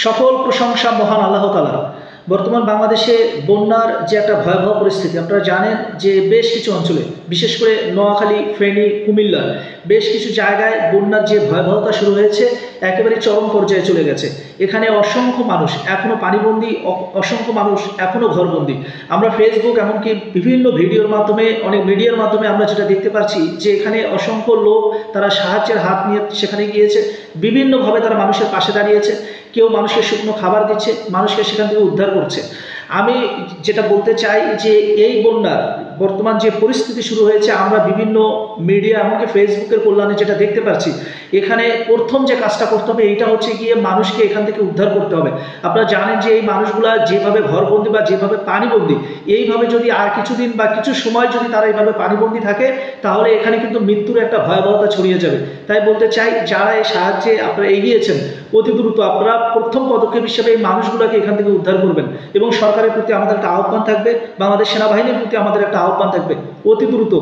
সকল প্রশংসা মহান আল্লাহ তাআলার। বর্তমান বাংলাদেশে বন্যার যে একটা ভয়াবহ পরিস্থিতি, আপনারা জানেন যে বেশ কিছু অঞ্চলে, বিশেষ করে নোয়াখালী, ফেনী, কুমিল্লা বেশ কিছু জায়গায় বন্যার যে ভয়াবহতা শুরু হয়েছে একেবারে চরম পর্যায়ে চলে গেছে। এখানে অসংখ্য মানুষ এখনও পানিবন্দী, অসংখ্য মানুষ এখনও ঘরবন্দী। আমরা ফেসবুক এমনকি বিভিন্ন ভিডিওর মাধ্যমে, অনেক মিডিয়ার মাধ্যমে আমরা যেটা দেখতে পাচ্ছি যে এখানে অসংখ্য লোক তারা সাহায্যের হাত নিয়ে সেখানে গিয়েছে, বিভিন্নভাবে তারা মানুষের পাশে দাঁড়িয়েছে। কেউ মানুষকে শুকনো খাবার দিচ্ছে, মানুষকে সেখান থেকে উদ্ধার করছে। আমি যেটা বলতে চাই যে এই বন্যার বর্তমান যে পরিস্থিতি শুরু হয়েছে, আমরা বিভিন্ন মিডিয়া এমনকি ফেসবুকের কল্যাণে যেটা দেখতে পাচ্ছি, এখানে প্রথম যে কাজটা করতে হবে এইটা হচ্ছে গিয়ে মানুষকে এখান থেকে উদ্ধার করতে হবে। আপনারা জানেন যে এই মানুষগুলা যেভাবে ঘরবন্দি বা যেভাবে পানিবন্দি, এইভাবে যদি আর কিছুদিন বা কিছু সময় যদি তারা এইভাবে পানিবন্দি থাকে, তাহলে এখানে কিন্তু মৃত্যুর একটা ভয়াবহতা ছড়িয়ে যাবে। তাই বলতে চাই, যারা এই সাহায্যে আপনারা এগিয়েছেন, অতি দ্রুত আপনারা প্রথম পদক্ষেপ হিসেবে এই মানুষগুলোকে এখান থেকে উদ্ধার করবেন। এবং সরকারের প্রতি আমাদের একটা আহ্বান থাকবে, বাংলাদেশ সেনাবাহিনীর প্রতি আমাদের একটা আহ্বান থাকবে, অতি দ্রুত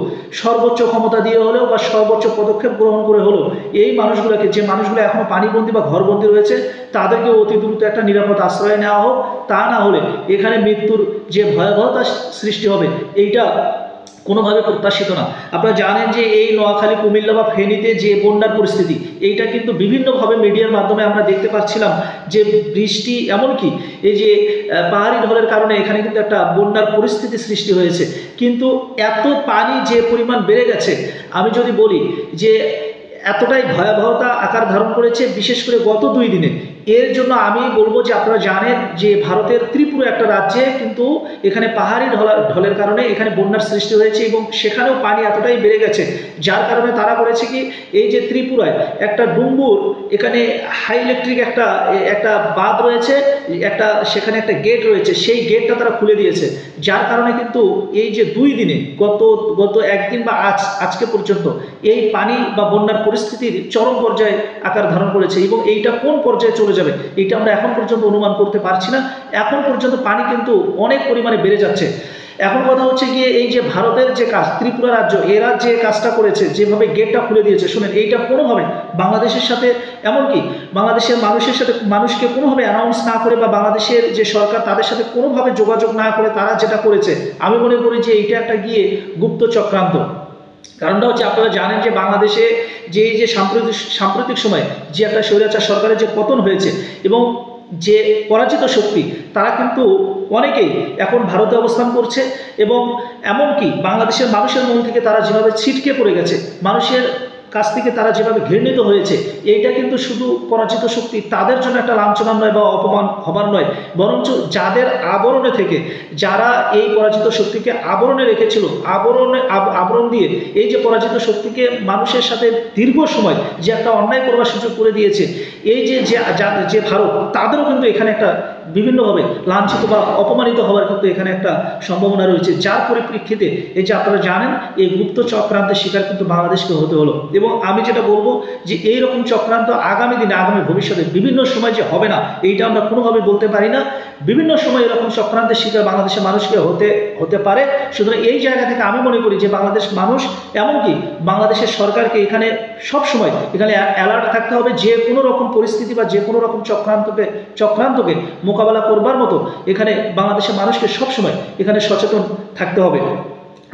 সর্বোচ্চ ক্ষমতা দিয়ে হলেও বা সর্বোচ্চ পদক্ষেপ গ্রহণ করে হলেও এই মানুষগুলোকে, যে মানুষগুলো এখনো পানিবন্দী বা ঘরবন্দি রয়েছে, তাদেরকে অতি দ্রুত একটা নিরাপদ আশ্রয় নেওয়া হোক। তা না হলে এখানে মৃত্যুর যে ভয়াবহতা সৃষ্টি হবে এইটা কোনোভাবে প্রত্যাশিত না। আপনারা জানেন যে এই নোয়াখালী, কুমিল্লা বা ফেনীতে যে বন্যার পরিস্থিতি, এইটা কিন্তু বিভিন্নভাবে মিডিয়ার মাধ্যমে আমরা দেখতে পাচ্ছিলাম যে বৃষ্টি, এমনকি এই যে পাহাড়ি ঢলের কারণে এখানে কিন্তু একটা বন্যার পরিস্থিতি সৃষ্টি হয়েছে। কিন্তু এত পানি যে পরিমাণ বেড়ে গেছে, আমি যদি বলি যে এতটাই ভয়াবহতা আকার ধারণ করেছে, বিশেষ করে গত 2 দিনে। এর জন্য আমি বলবো যে আপনারা জানেন যে ভারতের ত্রিপুরা একটা রাজ্যে কিন্তু এখানে পাহাড়ি ঢলের কারণে এখানে বন্যার সৃষ্টি হয়েছে এবং সেখানেও পানি এতটাই বেড়ে গেছে, যার কারণে তারা করেছে কি, এই যে ত্রিপুরায় একটা ডুম্বুর, এখানে হাই ইলেকট্রিক একটা বাঁধ রয়েছে, সেখানে একটা গেট রয়েছে, সেই গেটটা তারা খুলে দিয়েছে। যার কারণে কিন্তু এই যে 2 দিনে, গত একদিন বা আজকে পর্যন্ত এই পানি বা বন্যার পরিস্থিতির চরম পর্যায়ে আকার ধারণ করেছে। এবং এইটা কোন পর্যায়ে চলে যাবে এটা আমরা এখন পর্যন্ত অনুমান করতে পারছি না। এখন পর্যন্ত পানি কিন্তু অনেক পরিমাণে বেড়ে যাচ্ছে। এখন কথা হচ্ছে গিয়ে, এই যে ভারতের যে কাজ, ত্রিপুরা রাজ্য এরা যে কাজটা করেছে, যেভাবে গেটটা খুলে দিয়েছে, শুনেন, এইটা কোনোভাবে বাংলাদেশের সাথে, এমনকি বাংলাদেশের মানুষের সাথে, মানুষকে কোনোভাবে অ্যানাউন্স না করে বা বাংলাদেশের যে সরকার তাদের সাথে কোনোভাবে যোগাযোগ না করে তারা যেটা করেছে, আমি মনে করি যে এইটা একটা গিয়ে গুপ্ত চক্রান্ত। কারণটা হচ্ছে, আপনারা জানেন যে বাংলাদেশে যে এই যে সাম্প্রতিক সময়ে যে একটা স্বৈরাচার সরকারের যে পতন হয়েছে এবং যে পরাজিত শক্তি, তারা কিন্তু অনেকেই এখন ভারতে অবস্থান করছে এবং এমনকি বাংলাদেশের মানুষের মন থেকে তারা যেভাবে ছিটকে পড়ে গেছে, মানুষের কাছ থেকে তারা যেভাবে ঘৃণিত হয়েছে, এইটা কিন্তু শুধু পরাজিত শক্তি তাদের জন্য একটা লাঞ্ছনা নয় বা অপমান হবার নয়, বরঞ্চ যাদের আবরণে থেকে, যারা এই পরাজিত শক্তিকে আবরণে রেখেছিল, আবরণ দিয়ে এই যে পরাজিত শক্তিকে মানুষের সাথে দীর্ঘ সময় যে একটা অন্যায় করবার সুযোগ করে দিয়েছে, এই যে ভারত, তাদেরও কিন্তু এখানে একটা বিভিন্নভাবে লাঞ্ছিত বা অপমানিত হওয়ার কিন্তু এখানে একটা সম্ভাবনা রয়েছে। যার পরিপ্রেক্ষিতে এই যে আপনারা জানেন, এই গুপ্ত চক্রান্তের শিকার কিন্তু বাংলাদেশকে হতে হলো। এবং আমি যেটা বলবো যে এই রকম চক্রান্ত আগামী দিনে, আগামী ভবিষ্যতে বিভিন্ন সময় যে হবে না, এইটা আমরা কোনোভাবে বলতে পারি না। বিভিন্ন সময় এরকম চক্রান্তের শিকার বাংলাদেশের মানুষকে হতে পারে। সুতরাং এই জায়গা থেকে আমি মনে করি যে বাংলাদেশ মানুষ, এমনকি বাংলাদেশের সরকারকে এখানে সবসময় এখানে অ্যালার্ট থাকতে হবে, যে কোনো রকম পরিস্থিতি বা যে কোনো রকম চক্রান্তকে মোকাবেলা করবার মতো এখানে বাংলাদেশের মানুষকে সবসময় এখানে সচেতন থাকতে হবে।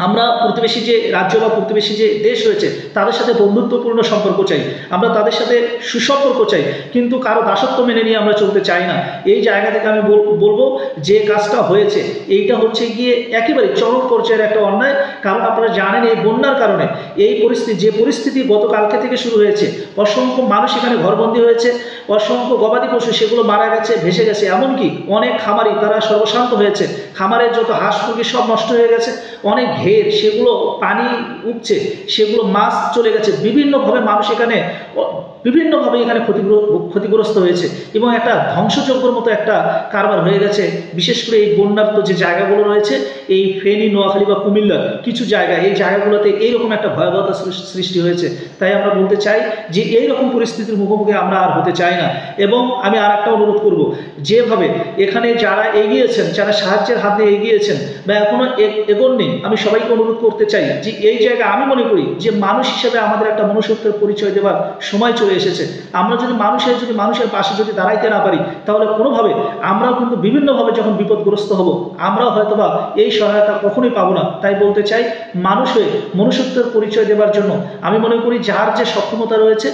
আমরা প্রতিবেশী যে রাজ্য বা প্রতিবেশী যে দেশ রয়েছে, তাদের সাথে বন্ধুত্বপূর্ণ সম্পর্ক চাই, আমরা তাদের সাথে সুসম্পর্ক চাই, কিন্তু কারো দাসত্ব মেনে নিয়ে আমরা চলতে চাই না। এই জায়গা থেকে আমি বলবো যে কাজটা হয়েছে, এইটা হচ্ছে গিয়ে একেবারে চরম পর্যায়ের একটা অন্যায়। কারণ আপনারা জানেন, এই বন্যার কারণে এই পরিস্থিতি গতকালকে থেকে শুরু হয়েছে, অসংখ্য মানুষ এখানে ঘরবন্দি হয়েছে, অসংখ্য গবাদি পশু সেগুলো মারা গেছে, ভেসে গেছে, এমনকি অনেক খামারি তারা সর্বশান্ত হয়েছে, খামারের যত হাঁস মুরগি সব নষ্ট হয়ে গেছে, অনেক ঘের সেগুলো পানি উঠছে, সেগুলো মাছ চলে গেছে, বিভিন্নভাবে মানুষ এখানে ক্ষতিগ্রস্ত হয়েছে এবং একটা ধ্বংসযজ্ঞের মতো একটা কারবার হয়ে গেছে। বিশেষ করে এই বন্যার্ত যে জায়গাগুলো রয়েছে, এই ফেনী, নোয়াখালী বা কুমিল্লার কিছু জায়গায়, এই জায়গাগুলোতে এইরকম একটা ভয়াবহতা সৃষ্টি হয়েছে। তাই আমরা বলতে চাই যে এইরকম পরিস্থিতির মুখোমুখি আমরা আর হতে চাই না। এবং আমি আর একটা অনুরোধ করব, যেভাবে এখানে যারা এগিয়েছেন, যারা সাহায্যের হাত দিয়ে এগিয়েছেন বা এখনো এগোননি, আমি সবাইকে অনুরোধ করতে চাই যে এই জায়গায় আমি মনে করি যে মানুষ হিসেবে আমাদের একটা মনুষ্যত্বের পরিচয় দেওয়ার সময় চলে চলে এসেছে। আমরা যদি মানুষের পাশে যদি দাঁড়াইতে না পারি, তাহলে কোনোভাবে আমরাও কিন্তু বিভিন্নভাবে যখন বিপদগ্রস্ত হব, আমরাও হয়তোবা এই সহায়তা কখনোই পাবো না। তাই বলতে চাই, মানুষ হয়ে মনুষ্যত্বের পরিচয় দেওয়ার জন্য আমি মনে করি যার যে সক্ষমতা রয়েছে,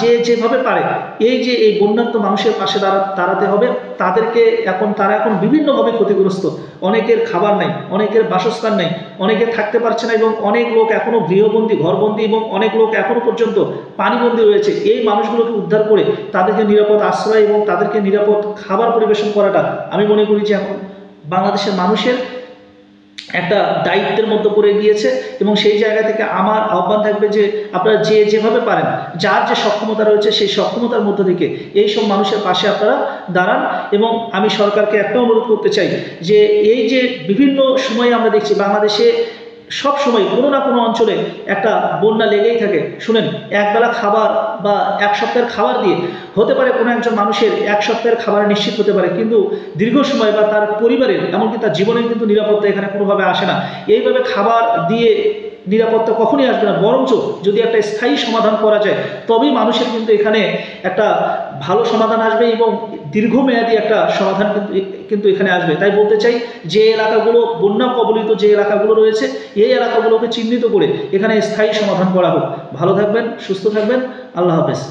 যে যেভাবে পারে, এই বন্যার্ত মানুষের পাশে দাঁড়াতে হবে। তারা এখন বিভিন্নভাবে ক্ষতিগ্রস্ত। অনেকের খাবার নাই, অনেকের বাসস্থান নেই, অনেকে থাকতে পারছে না, এবং অনেক লোক এখনো গৃহবন্দী, ঘরবন্দী, এবং অনেক লোক এখনো পর্যন্ত পানিবন্দী রয়েছে। এই মানুষগুলোকে উদ্ধার করে তাদেরকে নিরাপদ আশ্রয় এবং তাদেরকে নিরাপদ খাবার পরিবেশন করাটা আমি মনে করি যে এখন বাংলাদেশের মানুষের একটা দায়িত্বের মধ্যে পড়ে গিয়েছে। এবং সেই জায়গা থেকে আমার আহ্বান থাকবে যে আপনারা যেভাবে পারেন, যার যে সক্ষমতা রয়েছে, সেই সক্ষমতার মধ্য থেকে এইসব মানুষের পাশে আপনারা দাঁড়ান। এবং আমি সরকারকে একটা অনুরোধ করতে চাই যে এই যে বিভিন্ন সময়ে আমরা দেখছি বাংলাদেশে সব সময় কোনো না কোনো অঞ্চলে একটা বন্যা লেগেই থাকে। শুনেন, একবেলা খাবার বা এক সপ্তাহের খাবার দিয়ে হতে পারে কোনো একজন মানুষের এক সপ্তাহের খাবার নিশ্চিত হতে পারে, কিন্তু দীর্ঘ সময় বা তার পরিবারের, এমনকি তার জীবনের কিন্তু নিরাপত্তা এখানে কোনোভাবে আসে না। এইভাবে খাবার দিয়ে নিরাপত্তা কখনই আসবে না। বরঞ্চ যদি একটা স্থায়ী সমাধান করা যায়, তবেই মানুষের কিন্তু এখানে একটা ভালো সমাধান আসবে এবং দীর্ঘমেয়াদী একটা সমাধান কিন্তু এখানে আসবে। তাই বলতে চাই, যে এলাকাগুলো বন্যা কবলিত যে এলাকাগুলো রয়েছে, এই এলাকাগুলোকে চিহ্নিত করে এখানে স্থায়ী সমাধান করা হোক। ভালো থাকবেন, সুস্থ থাকবেন, আল্লাহ হাফেজ।